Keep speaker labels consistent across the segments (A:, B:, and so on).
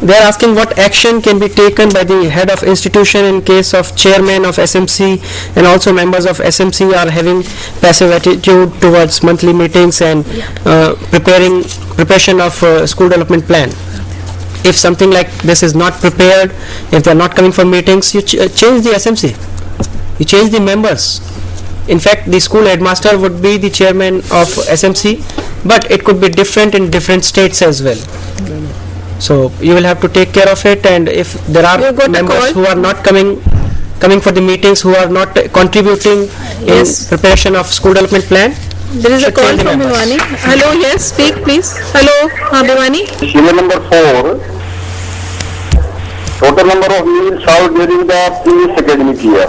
A: they are asking what action can be taken by the head of institution in case of chairman of SMC and also members of SMC are having passive attitude towards monthly meetings and preparation of school development plan. If something like this is not prepared, if they are not coming for meetings, you change the SMC, you change the members. In fact, the school headmaster would be the chairman of SMC, but it could be different in different states as well. So you will have to take care of it, and if there are members who are not coming for the meetings, who are not contributing in preparation of school development plan.
B: There is a call from Bhivani. Hello, yes, speak please. Hello, Bhivani.
C: Serial number 4, total number of meals served during the previous academic year.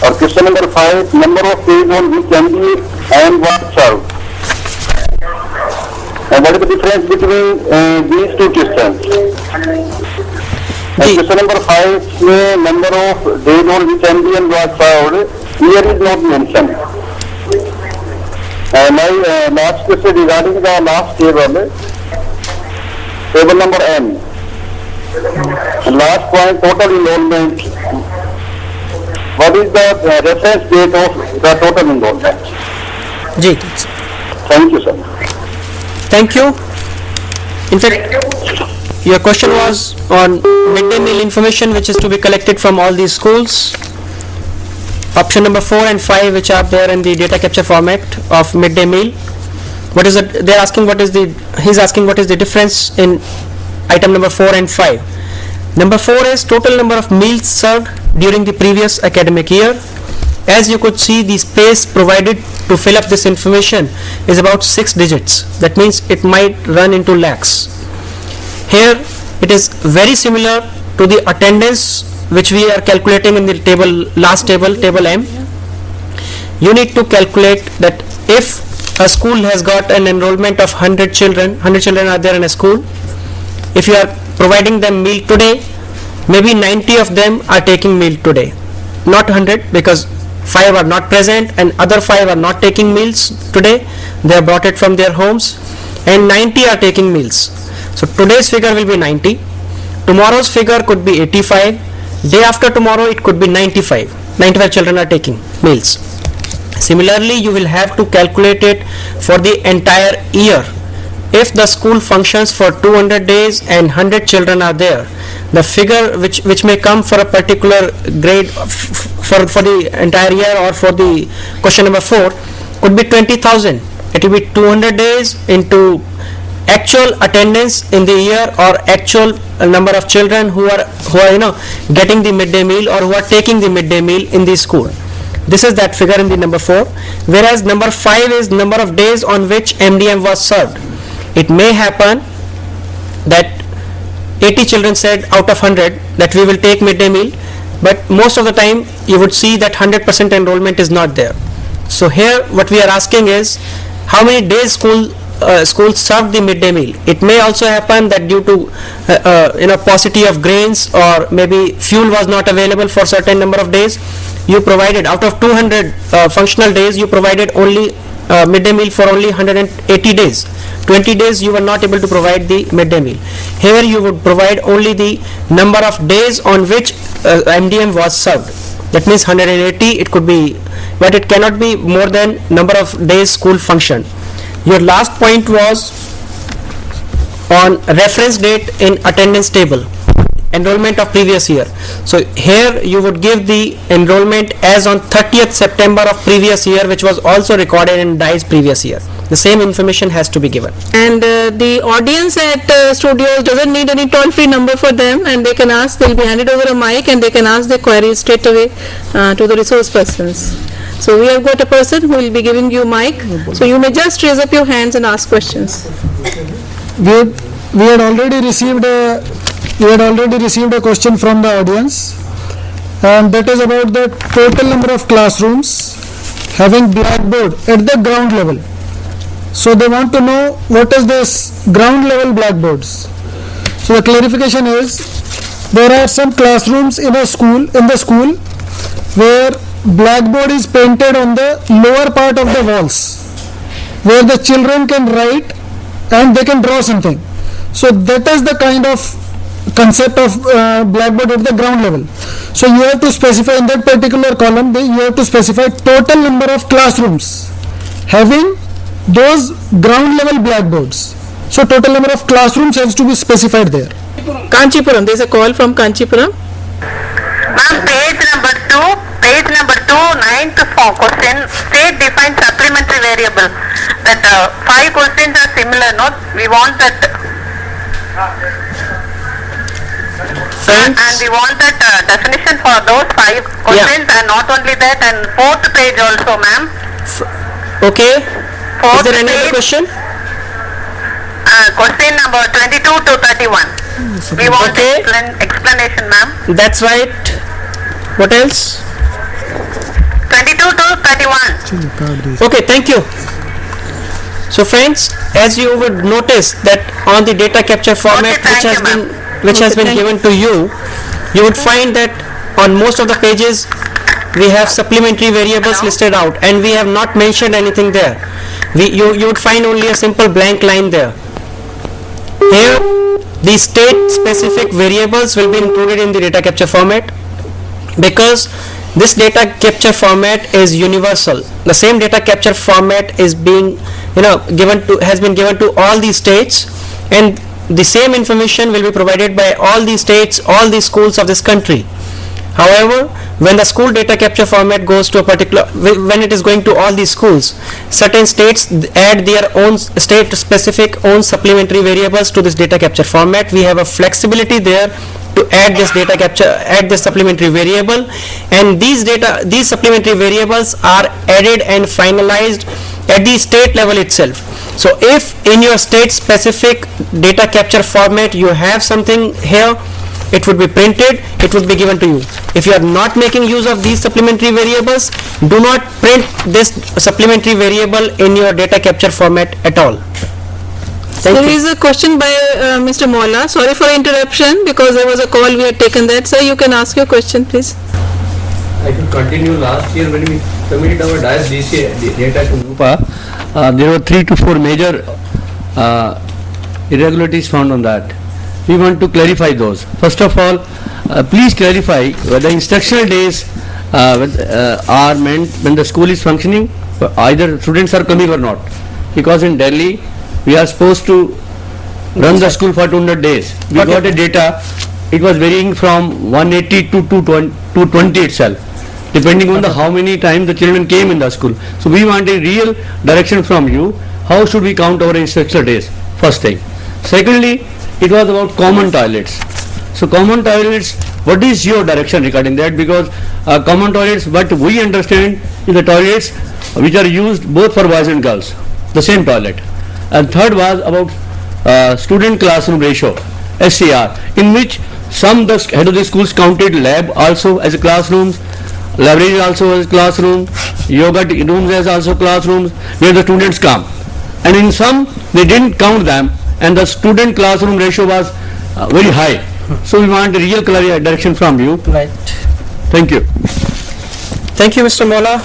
C: Or question number 5, number of days on which MD and was served. And what is the difference between these two questions? And question number 5, number of days on which MD and was served, here is not mentioned. My last question regarding the last table, table number N. Last point, total enrollment. What is the reference date of the total enrollment?
A: Ji.
C: Thank you, sir.
A: Thank you. In fact, your question was on midday meal information which is to be collected from all these schools. Option number 4 and 5 which are there in the data capture format of midday meal. What is it? They're asking what is the, he's asking what is the difference in item number 4 and 5. Number 4 is total number of meals served during the previous academic year. As you could see, the space provided to fill up this information is about 6 digits. That means it might run into lakhs. Here it is very similar to the attendance which we are calculating in the table, last table, table M. You need to calculate that if a school has got an enrollment of 100 children are there in a school. If you are providing them meal today, maybe 90 of them are taking meal today. Not 100, because 5 are not present and other 5 are not taking meals today. They have brought it from their homes, and 90 are taking meals. So today's figure will be 90. Tomorrow's figure could be 85. Day after tomorrow it could be 95. 95 children are taking meals. Similarly, you will have to calculate it for the entire year. If the school functions for 200 days and 100 children are there, the figure which may come for a particular grade for the entire year or for the question number 4 could be 20,000. It will be 200 days into actual attendance in the year or actual number of children who are getting the midday meal or who are taking the midday meal in the school. This is that figure in the number 4, whereas number 5 is number of days on which MDM was served. It may happen that 80 children said out of 100 that we will take midday meal, but most of the time you would see that 100% enrollment is not there. So here what we are asking is how many days schools served the midday meal. It may also happen that due to paucity of grains or maybe fuel was not available for certain number of days, you provided out of 200 functional days, you provided only midday meal for only 180 days. 20 days you were not able to provide the midday meal. Here you would provide only the number of days on which MDM was served. That means 180 it could be, but it cannot be more than number of days school function. Your last point was on reference date in attendance table, enrollment of previous year. So here you would give the enrollment as on 30th September of previous year, which was also recorded in DISe previous year. The same information has to be given.
B: And the audience at studios doesn't need any toll-free number for them, and they can ask, they'll be handed over a mic and they can ask their queries straight away to the resource persons. So we have got a person who will be giving you mic, so you may just raise up your hands and ask questions.
D: We had already received a question from the audience, and that is about the total number of classrooms having blackboard at the ground level. So they want to know what is this ground level blackboards. So the clarification is there are some classrooms in the school where blackboard is painted on the lower part of the walls, where the children can write and they can draw something. So that is the kind of concept of blackboard at the ground level. So you have to specify in that particular column, you have to specify total number of classrooms having those ground level blackboards. So total number of classrooms has to be specified there.
B: Kanchipuram, there is a call from Kanchipuram.
E: Ma'am, page number 2, ninth question, state defines supplementary variable. That 5 questions are similar, no? We want that. And we want that definition for those 5 questions, and not only that, and 4th page also, ma'am.
A: Okay. Is there any other
E: page,
A: question?
E: Question number 22 to 31. We want
A: Okay.
E: explanation, ma'am.
A: That's right. What else?
E: 22 to 31.
A: Okay, thank you. So friends, as you would notice that on the data capture format
E: Okay,
A: which has been given to you, you would find that on most of the pages we have supplementary variables listed out, and we have not mentioned anything there. You would find only a simple blank line there. Here the state specific variables will be included in the data capture format, because this data capture format is universal. The same data capture format is being has been given to all the states, and the same information will be provided by all the states, all the schools of this country. However, when the school data capture format goes to a particular, when it is going to all the schools, certain states add their own state specific own supplementary variables to this data capture format. We have a flexibility there to add this data capture, add this supplementary variable, and these supplementary variables are added and finalized at the state level itself. So if in your state specific data capture format you have something here, it would be printed, it would be given to you. If you are not making use of these supplementary variables, do not print this supplementary variable in your data capture format at all. Thank
B: There
A: you.
B: is a question by Mr. Mola. Sorry for interruption, because there was a call, we had taken that. Sir, you can ask your question, please.
F: I should continue. Last year when we submitted our DISe data to MUPA, there were 3 to 4 major irregularities found on that. We want to clarify those. First of all, please clarify whether instructional days are meant when the school is functioning, either students are coming or not. Because in Delhi, we are supposed to run the school for 200 days. We got a data, it was varying from 180 to 220 itself, depending on the how many times the children came in the school. So we want a real direction from you. How should we count our instructional days? First thing. Secondly, it was about common toilets. So common toilets, what is your direction regarding that? Because common toilets, what we understand is the toilets which are used both for boys and girls, the same toilet. And third was about student classroom ratio, SCR, in which some the head of the schools counted lab also as a classrooms, library also as classroom, yoga rooms as also classrooms where the students come. And in some they didn't count them, and the student classroom ratio was very high. So we want a real clear direction from you.
A: Right.
F: Thank you.
A: Thank you, Mr. Mola.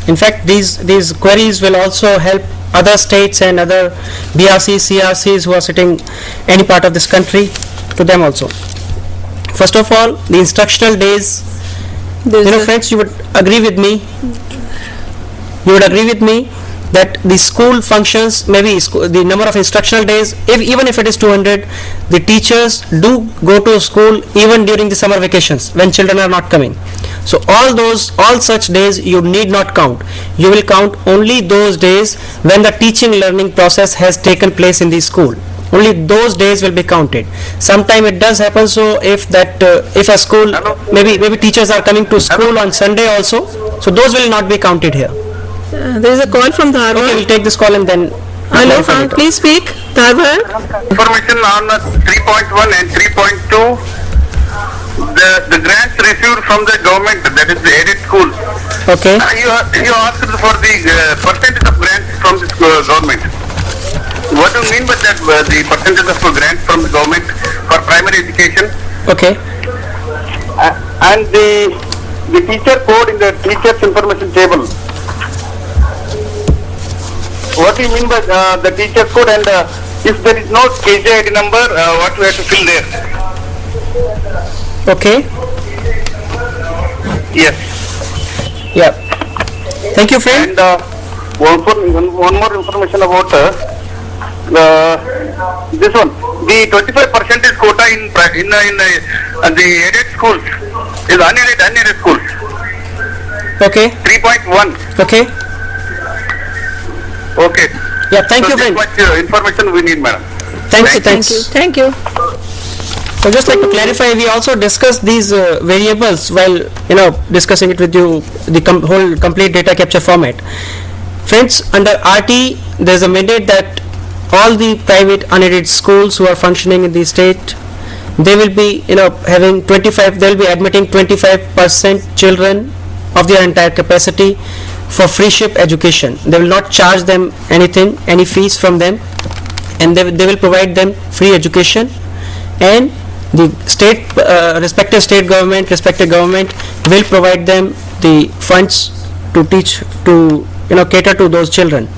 A: In fact, these queries will also help other states and other BRCs, CRCs who are sitting any part of this country, to them also. First of all, the instructional days, friends, you would agree with me that the school functions, maybe the number of instructional days, even if it is 200, the teachers do go to school even during the summer vacations when children are not coming. So all such days you need not count. You will count only those days when the teaching learning process has taken place in the school. Only those days will be counted. Sometime it does happen, so if a school, maybe teachers are coming to school on Sunday also, so those will not be counted here.
B: There is a call from Dharwad.
A: Okay, we'll take this call and then.
B: Hello, please speak. Dharwad.
C: Information on 3.1 and 3.2, the grants received from the government, that is the aided school.
A: Okay.
C: You asked for the percentage of grants from the government. What do you mean by that, the percentage of grants from the government for primary education?
A: Okay.
C: And the teacher code in the teacher's information table. What do you mean by the teacher code and If there is no KJID number, what we have to fill there?
A: Okay.
C: Yes.
A: Yeah. Thank you, friend.
C: And one more information about this one. The 25% quota in the aided schools is unaided schools.
A: Okay.
C: 3.1.
A: Okay.
C: Okay.
A: Yeah. Thank
C: So
A: you,
C: this
A: friend.
C: much information we need, madam.
A: Thank you. Thanks.
B: Thank you.
A: So just like to clarify, we also discussed these variables while discussing it with you, the whole complete data capture format. Friends, under RT there is a mandate that all the private unaided schools who are functioning in the state, they will be having 25, they will be admitting 25% children of their entire capacity for free ship education. They will not charge them anything, any fees from them, and they will provide them free education, and the state respective government will provide them the funds to teach, to cater to those children.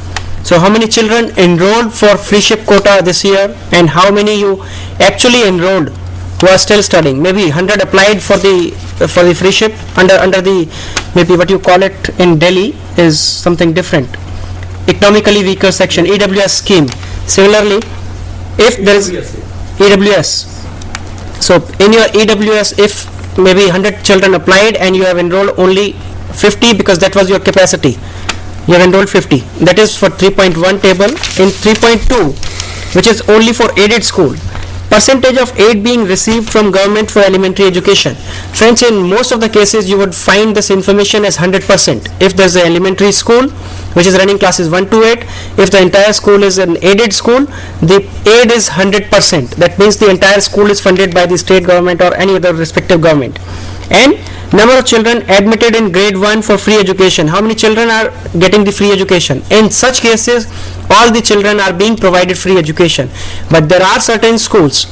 A: So how many children enrolled for free ship quota this year, and how many you actually enrolled who are still studying? Maybe 100 applied for the free ship under the, maybe what you call it in Delhi is something different, economically weaker section, EWS scheme. Similarly, if there is EWS, so in your EWS, if maybe 100 children applied and you have enrolled only 50 because that was your capacity, you have enrolled 50, that is for 3.1 table. In 3.2, which is only for aided school, percentage of aid being received from government for elementary education. Friends, in most of the cases you would find this information as 100%. If there is an elementary school which is running classes 1 to 8, if the entire school is an aided school, the aid is 100%. That means the entire school is funded by the state government or any other respective government. And number of children admitted in grade 1 for free education. How many children are getting the free education? In such cases, all the children are being provided free education. But there are certain schools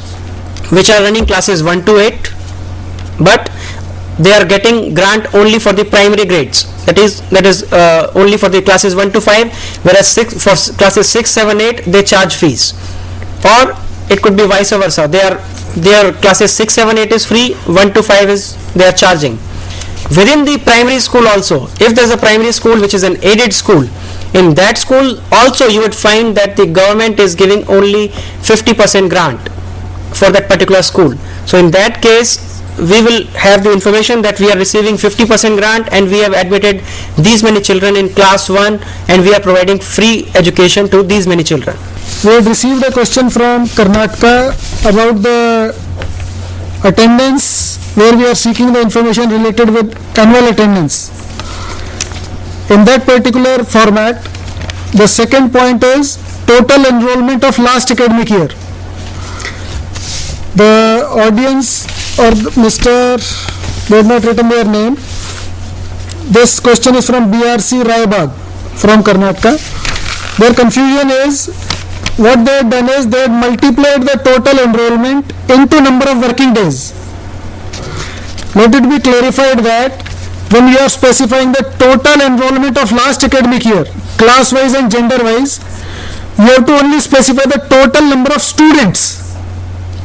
A: which are running classes 1 to 8, but they are getting grant only for the primary grades. That is only for the classes 1 to 5, whereas for classes 6, 7, 8 they charge fees. Or it could be vice versa. Their classes 6, 7, 8 is free, 1 to 5 is they are charging. Within the primary school also, if there is a primary school which is an aided school, in that school also you would find that the government is giving only 50% grant for that particular school. So in that case, we will have the information that we are receiving 50% grant and we have admitted these many children in class 1 and we are providing free education to these many children.
D: We have received a question from Karnataka about the attendance, where we are seeking the information related with annual attendance. In that particular format, the second point is total enrollment of last academic year. The audience or Mr. they have not written their name. This question is from BRC Raibag from Karnataka. Their confusion is, what they have done is they have multiplied the total enrollment into number of working days. Let it be clarified that when you are specifying the total enrollment of last academic year, class wise and gender wise, you have to only specify the total number of students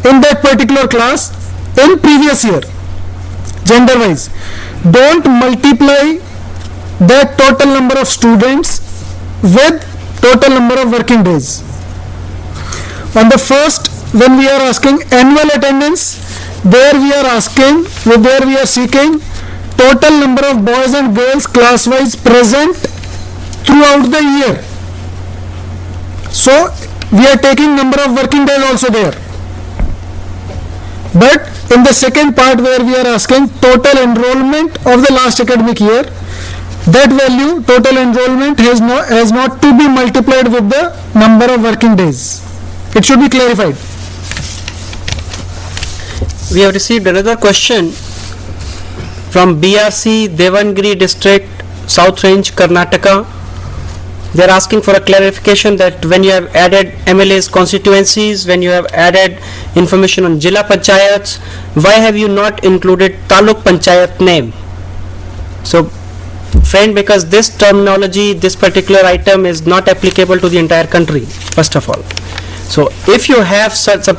D: in that particular class in previous year, gender wise. Don't multiply that total number of students with total number of working days. On the first, when we are asking annual attendance, there we are seeking total number of boys and girls class wise present throughout the year. So we are taking number of working days also there. But in the second part where we are asking total enrollment of the last academic year, that value, total enrollment, has not to be multiplied with the number of working days. It should be clarified.
A: We have received another question from BRC Devangiri district, South Range, Karnataka. They are asking for a clarification that when you have added MLA's constituencies, when you have added information on Jilla Panchayats, why have you not included Taluk Panchayat name? So friend, because this terminology, this particular item is not applicable to the entire country, first of all. So if you have something